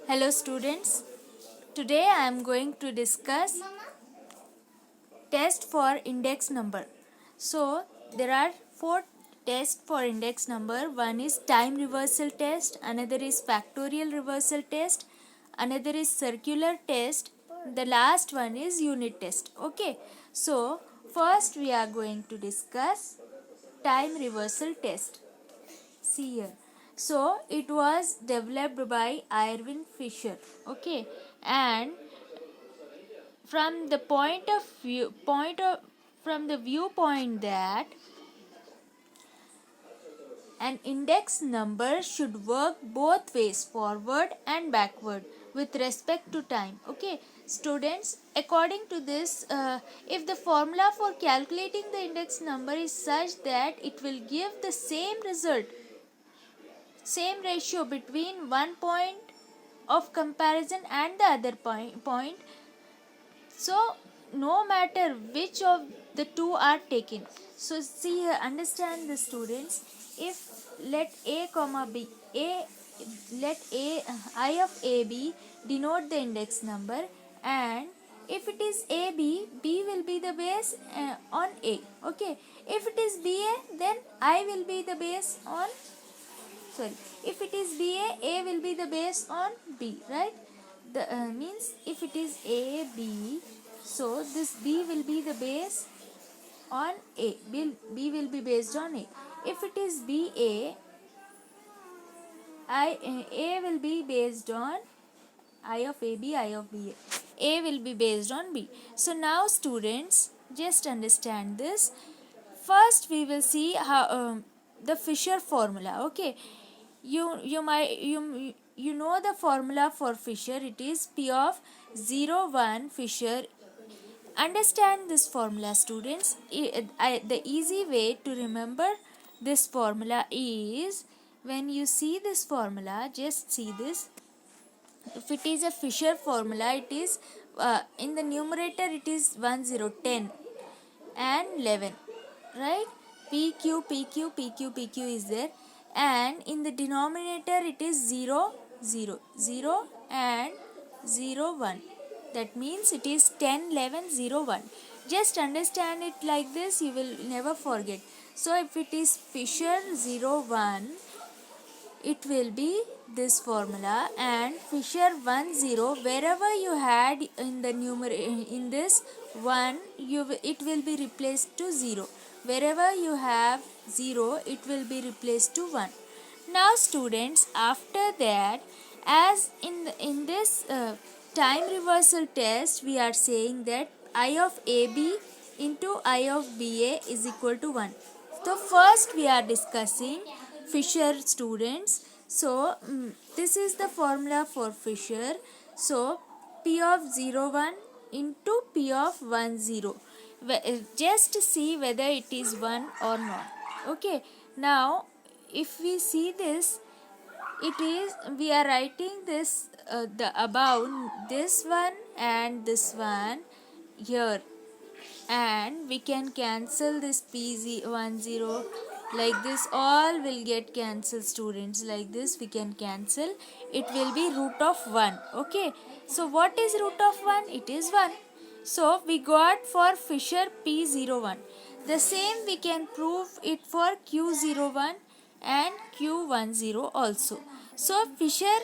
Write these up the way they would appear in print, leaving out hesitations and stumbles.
Hello students, today I am going to discuss test for index number. So there are four tests for index number. One is time reversal test, another is factorial reversal test, another is circular test, the last one is unit test. Okay, so first we are going to discuss time reversal test. See here. So it was developed by Irving Fisher. Okay, and from the from the viewpoint that an index number should work both ways, forward and backward, with respect to time. Okay, students, according to this, if the formula for calculating the index number is such that it will give the same result, same ratio between one point of comparison and the other point, so no matter which of the two are taken. So see here, understand the students, if let a comma b, let I of ab denote the index number, and if it is ab, b will be the base on a. Okay, if it is ba, then I will be the base on, if it is ba will be the base on b, right? The means if it is a b, so this b will be the base on a, b will be based on a. If it is ba, a will be based on I of ab, I of ba, a will be based on b. So now students, just understand this. First we will see how the Fisher formula. Okay, you know the formula for Fisher. It is P of 0 1 Fisher. Understand this formula, students. The easy way to remember this formula is, when you see this formula, just see this. If it is a Fisher formula, it is in the numerator it is 1 0 10 and 11, right? PQ PQ PQ PQ is there, and in the denominator it is 0 0 0 and 0 1. That means it is 10 11 0 1. Just understand it like this, you will never forget. So if it is Fisher 0 1, it will be this formula, and Fisher 1 0, wherever you had in the in this 1, it will be replaced to 0. Wherever you have 0, it will be replaced to 1. Now students, after that, as in this time reversal test, we are saying that I of AB into I of BA is equal to 1. So first we are discussing Fisher, students. So this is the formula for Fisher. So P of 0 1 into P of 1 0. Just see whether it is 1 or not. Okay, now if we see this, it is, we are writing this the above this one and this one here, and we can cancel this P10 like this. All will get cancelled, students. Like this we can cancel. It will be root of 1. Okay, so what is root of 1? It is 1. So we got for Fisher P01. The same we can prove it for Q01 and Q10 also. So Fisher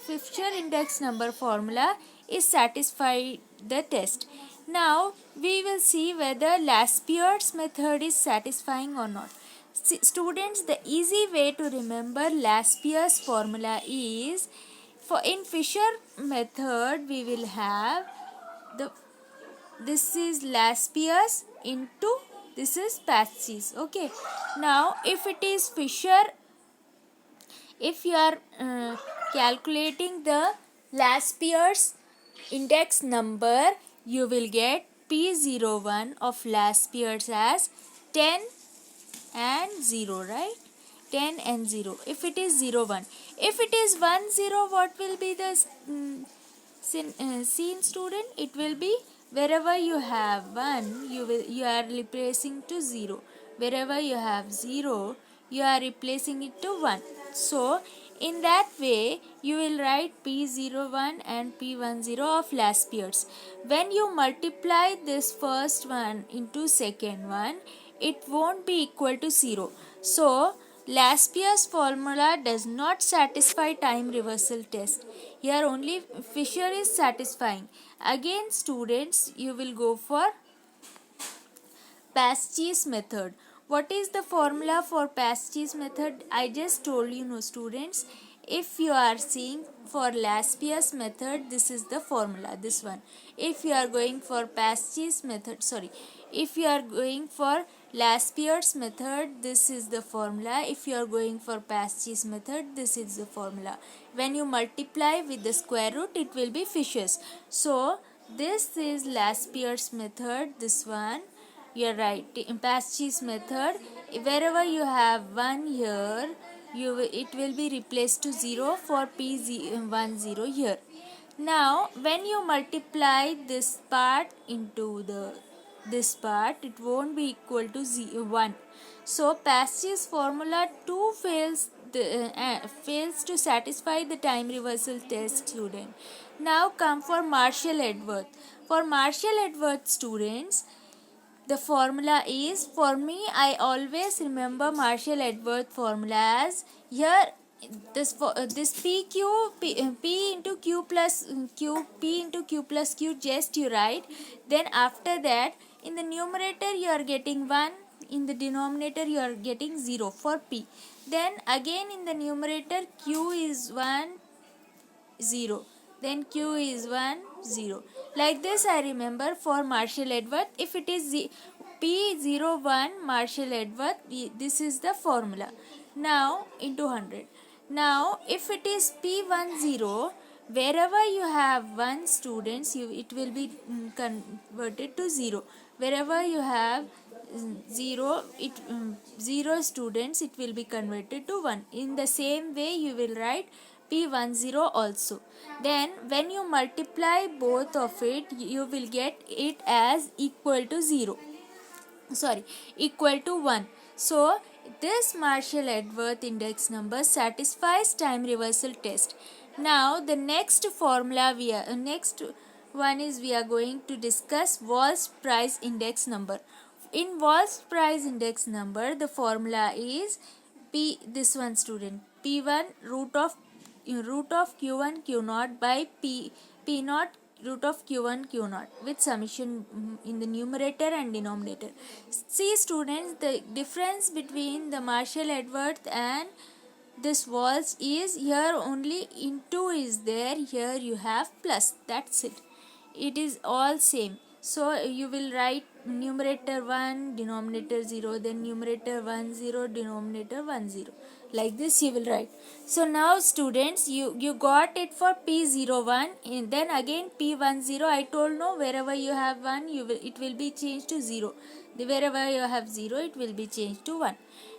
Fisher index number formula is satisfied the test. Now we will see whether Laspier's method is satisfying or not. Students, the easy way to remember Laspier's formula is, for in Fisher method we will have this is Laspier's into this is Patsy's. Okay, now if it is Fisher, if you are calculating the Laspier's index number, you will get P01 of Laspier's as 10 and 0, right? 10 and 0. If it is 0 1, if it is 1 0, what will be the scene, student? It will be, wherever you have 1, you are replacing to 0. Wherever you have 0, you are replacing it to 1. So In that way, you will write P01 and P10 of last periods. When you multiply this first one into second one, it won't be equal to 0. So, Laspier's formula does not satisfy time reversal test. Here only Fisher is satisfying. Again, students, you will go for Pasch's method. What is the formula for Pasch's method? I just told you, no students. If you are seeing for Laspier's method, this is the formula, this one. If you are going for Pasch's method, if you are going for Laspier's method, this is the formula. If you are going for Pasch's method, this is the formula. When you multiply with the square root, it will be Fisher's. So, this is Laspier's method, this one. You are right. In Pasch's method, wherever you have 1 here, it will be replaced to 0 for P10 here. Now, when you multiply this part into this part, it won't be equal to 1. So, Pasch's formula 2 fails to satisfy the time reversal test, student. Now, come for Marshall-Edworth. For Marshall-Edworth students, the formula is, for me, I always remember Marshall-Edworth formula as here this P into Q plus Q, P into Q plus Q, just you write. Then after that, in the numerator you are getting 1, in the denominator you are getting 0 for P. Then again in the numerator Q is 1, 0. Then Q is 1, 0. Like this I remember for Marshall-Edworth. If it is P01 Marshall-Edworth, this is the formula. Now into 100. Now if it is P10, wherever you have 1 students, it will be converted to 0. Wherever you have 0 students, it will be converted to 1. In the same way you will write P10 also. Then when you multiply both of it, you will get it as equal to 1. So this Marshall-Edworth index number satisfies time reversal test. Now the next formula we are going to discuss Wallace Price index number. In Wallace Price index number, the formula is P1 root of Q1 Q0 by P0 root of Q1 Q0 with summation in the numerator and denominator. See students, the difference between the Marshall-Edworth and this Wallace is, here only into is there, here you have plus, that's it. It is all same. So you will write numerator 1, denominator 0, then numerator 1 0, denominator 1 0. Like this you will write. So now students, you got it for P01, and then again P10. I told no, wherever you have 1, it will be changed to 0. Wherever you have 0, it will be changed to 1.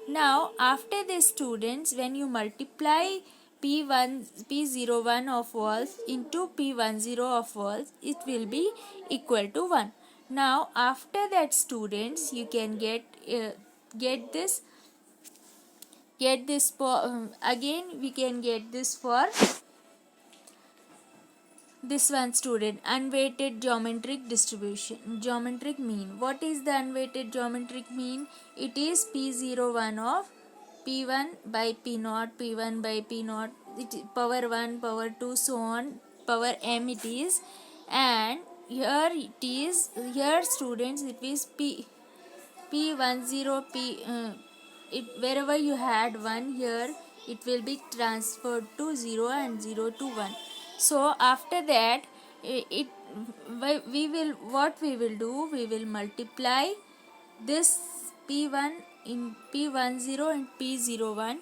Now after this students, when you multiply P01 of Wallace into P10 of Wallace, it will be equal to 1. Now after that students, you can get this again we can get this for this one student, unweighted geometric distribution, geometric mean. What is the unweighted geometric mean? It is P01 of P1 by P0, P1 by P0, power 1, power 2, so on, power m it is. And here it is, here students, it is P10, wherever you had 1 here, it will be transferred to 0 and 0 to 1. So after that, we will multiply this P1 in P10 and P01.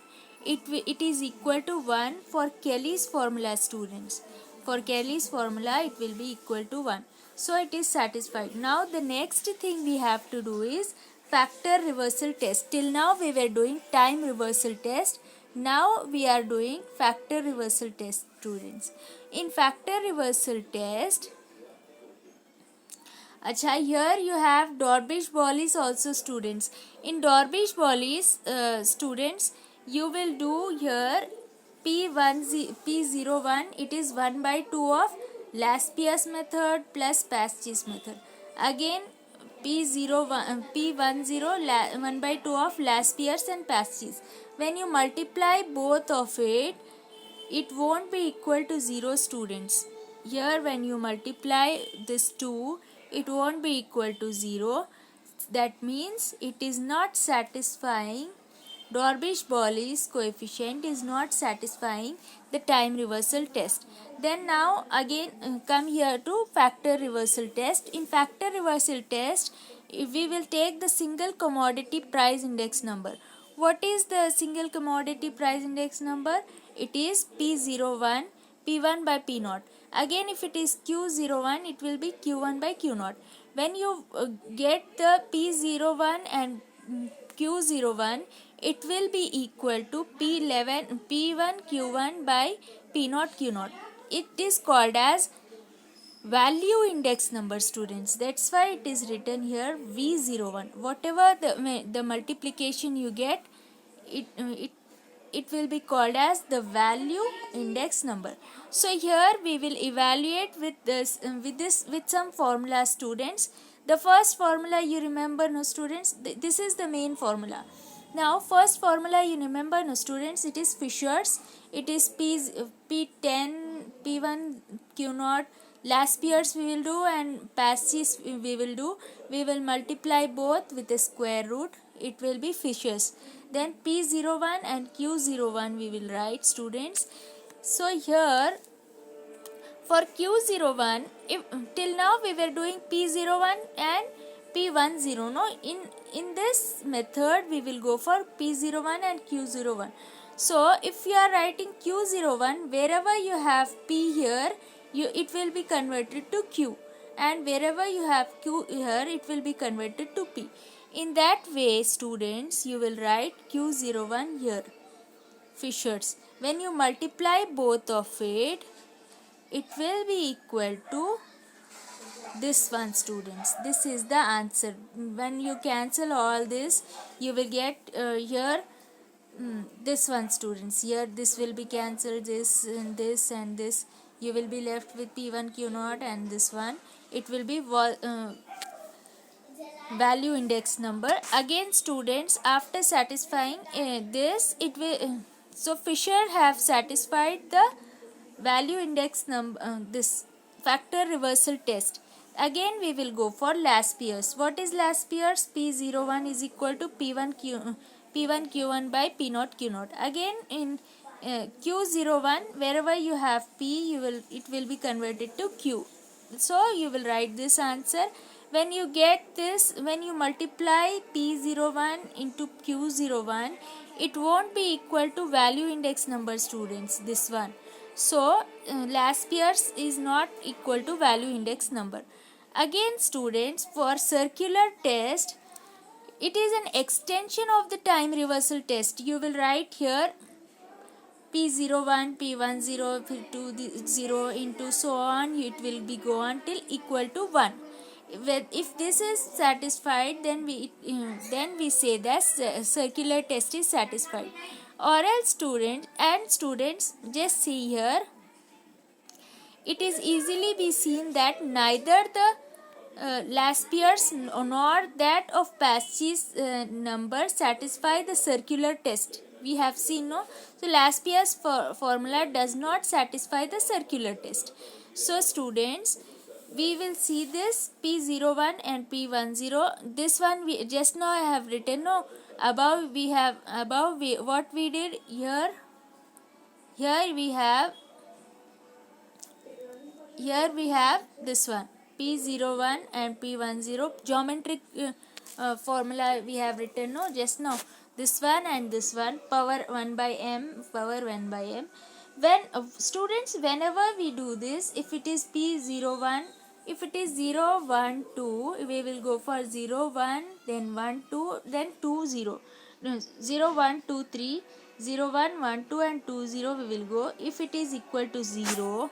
It is equal to 1 for Kelly's formula students. For Kelly's formula, it will be equal to 1. So it is satisfied. Now the next thing we have to do is factor reversal test. Till now we were doing time reversal test. Now we are doing factor reversal test, students. In factor reversal test, here you have Dorbish-Bollies also, students. In Dorbish-Bollies, students, you will do here P01, it is 1 by 2 of Laspier's method plus Pasch's method. Again P10, 1 by 2 of Laspier's and Pasch's. When you multiply both of it, it won't be equal to 0, students. Here when you multiply this 2, it won't be equal to 0. That means it is not satisfying. Dorbish-Bolli's coefficient is not satisfying the time reversal test. Then now again come here to factor reversal test. In factor reversal test, we will take the single commodity price index number. What is the single commodity price index number? It is P01, P1 by P0. Again, if it is Q01, it will be Q1 by Q0. When you get the P01 and Q01, it will be equal to P1 Q1 by P0 Q0. It is called as value index number, students. That's why it is written here V01. Whatever the multiplication you get, it will be called as the value index number. So here we will evaluate with some formula, students. The first formula you remember, no students, this is the main formula. Now first formula you remember, no students, it is Fisher's. It is P10 P1 Q0. Laspier's we will do and Pasch's we will do. We will multiply both with a square root. It will be Fisher's. Then P01 and Q01 we will write, students. So here for Q01, till now we were doing P01 and P10. No, in this method we will go for P01 and Q01. So if you are writing Q01, wherever you have P here, it will be converted to Q, and wherever you have Q here, it will be converted to P. In that way, students, you will write Q01 here, Fisher's. When you multiply both of it, it will be equal to this one, students. This is the answer. When you cancel all this, you will get here this one, students. Here this will be cancelled, this and this and this. You will be left with P1 Q0 and this one. It will be value index number. Again, students, after satisfying this, it will so Fisher have satisfied the value index number, this factor reversal test. Again we will go for Laspier's. What is Laspier's? P01 is equal to P1 Q1 by P0 Q0. Again in Q01, wherever you have P, it will be converted to Q. So you will write this answer. When you get this, when you multiply P01 into Q01, it won't be equal to value index number, students, this one. So Laspier's is not equal to value index number. Again, students, for circular test, it is an extension of the time reversal test. You will write here P01, P10, P20 into so on. It will be go on till equal to 1. If this is satisfied, then we say that circular test is satisfied. Or else, students, just see here. It is easily be seen that neither the Laspier's nor that of Pasch's number satisfy the circular test. We have seen, no? So Laspier's formula does not satisfy the circular test. So students, we will see this P01 and P10. This one we just now I have written, no? What we did here we have this one P01 and P10 geometric formula we have written, no, just now. This one and this one, power 1 by m. When students, whenever we do this, if it is P01, if it is 0 1 2, we will go for 0 1, then 1 2, then 2 0. No, 0 1 2 3, 0 1 1 2 and 2 0 we will go. If it is equal to 0,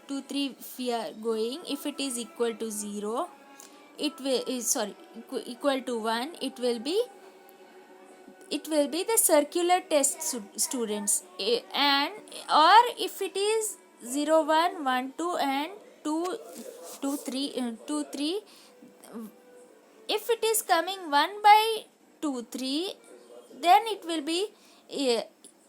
2 3 we are going. If it is equal to 0, it will equal to 1, it will be it will be the circular test students. And or if it is 0 1 1 2 and 2 2 3 2 3, if it is coming 1 by 2 3, then uh,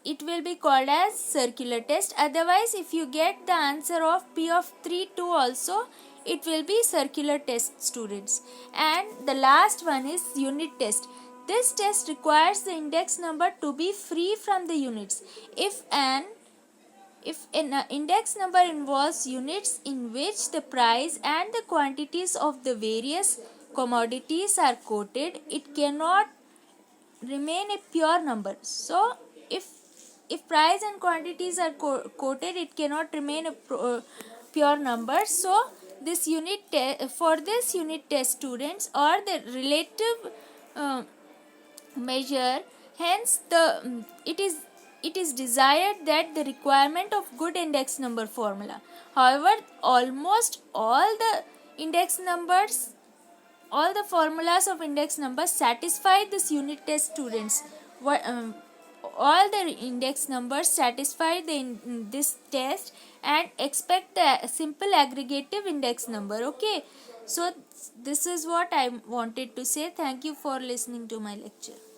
it will be called as circular test. Otherwise, if you get the answer of p of 3 2 also, it will be circular test students. And the last one is unit test. This test requires the index number to be free from the units. If an index number involves units in which the price and the quantities of the various commodities are quoted, it cannot remain a pure number. So if price and quantities are quoted, it cannot remain a pure number. So this for this unit test students, or the relative measure, hence it is desired that the requirement of good index number formula. However, almost all the formulas of index numbers satisfy this unit test students. All the index numbers satisfy this test and expect the simple aggregative index number. Okay, so this is what I wanted to say. Thank you for listening to my lecture.